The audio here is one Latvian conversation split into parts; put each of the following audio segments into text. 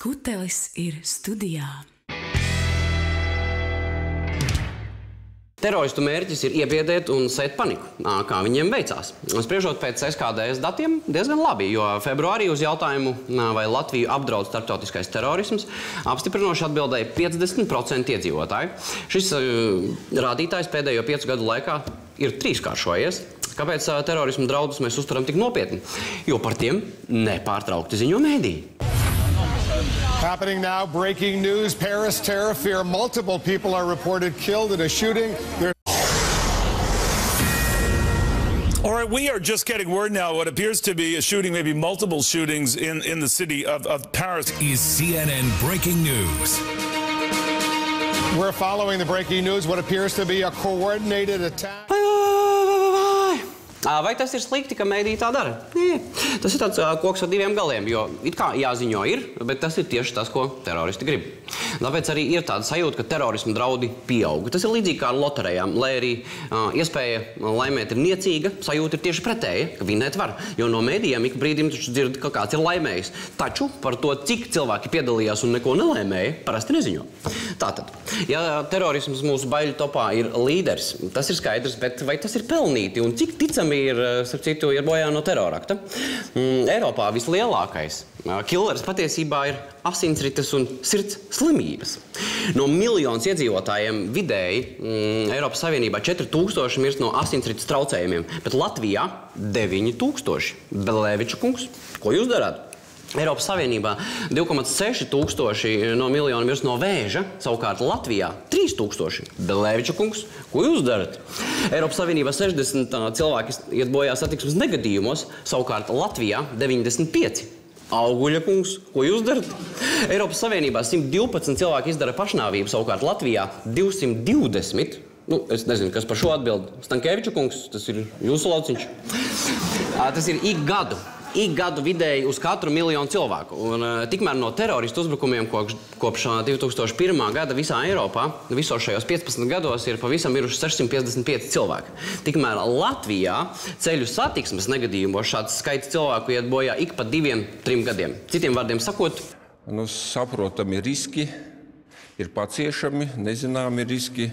Skutelis ir studijā. Teroristu mērķis ir iebiedēt un sēt paniku, kā viņiem veicās. Spriežot pēc SKDS datiem, diezgan labi, jo februārī uz jautājumu, vai Latviju apdraud starptautiskais terorisms, apstiprinoši atbildēja 50% iedzīvotāju. Šis rādītājs pēdējo 5 gadu laikā ir 3-kāršojies. Kāpēc terorismu draudus mēs uztveram tik nopietni? Jo par tiem nepārtraukti ziņo mēdīji. Happening now, breaking news, Paris terror fear. Multiple people are reported killed in a shooting. All right, we are just getting word now what appears to be a shooting, maybe multiple shootings in the city of Paris. Is CNN breaking news? We're following the breaking news, what appears to be a coordinated attack. Vai tas ir slikti, ka mēdīji tā dara? Nē. Tas ir tāds koks ar 2 galiem, jo it kā jāziņo ir, bet tas ir tieši tas, ko teroristi grib. Tāpēc arī ir tāda sajūta, ka terorismu draudi pieaug. Tas ir līdzīgi kā ar loterijām, lai arī iespēja laimēt ir niecīga, sajūta ir tieši pretēja, ka vinēt var. Jo no mēdījiem ik brīdim taču dzird, ka kāds ir laimējis. Taču par to, cik cilvēki piedalījās un neko nelaimēja, parasti neziņo. Tātad, ja terorisms mūsu baiļu topā ir līderis, tas ir skaidrs, bet vai tas ir pelnīti un cik ticami ir bojā no terorakta? Eiropā vislielākais killers patiesībā ir asinsrites un sirds slimības. No 1 miljons iedzīvotājiem vidēji Eiropas Savienībā 4000 mirst no asinsrites traucējumiem, bet Latvijā 9000. Belēviča kungs, ko jūs darāt? Eiropas Savienībā 2,6 tūkstoši no miljona mirst no vēža, savukārt Latvijā 3000. Belēviča kungs, ko jūs darat? Eiropas Savienībā 60 cilvēki iet bojā satiksmes negadījumos, savukārt Latvijā 95. Auguļa kungs, ko jūs darat? Eiropas Savienībā 112 cilvēki izdara pašnāvību, savukārt Latvijā 220. Es nezinu, kas par šo atbild. Stankēviča kungs, tas ir jūsu lauciņš. Tas ir ik gadu vidēji uz katru miljonu cilvēku. Un tikmēr no teroristu uzbrukumiem kopš 2001. gada visā Eiropā, visos šajos 15 gados ir pavisam miruši 655 cilvēki. Tikmēr Latvijā ceļu satiksmes negadījumos šāds skaits cilvēku iet bojā ik pa 2-3 gadiem. Citiem vārdiem sakot, saprotami riski, ir paciešami, nezināmi riski,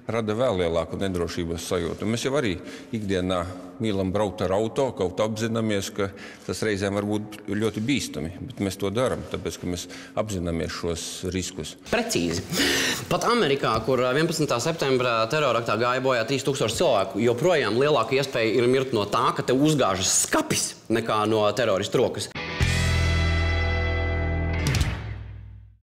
rada vēl lielāku nedrošības sajūtu. Mēs jau arī ikdienā mīlam braukt ar auto, kaut apzināmies, ka tas reizēm var būt ļoti bīstami, bet mēs to darām, tāpēc, ka mēs apzināmies šos riskus. Precīzi. Pat Amerikā, kur 11. septembra teroraktā gāja bojā 3000 cilvēku, joprojām lielāka iespēja ir mirt no tā, ka te uzgāžas skapis nekā no teroristu rokas.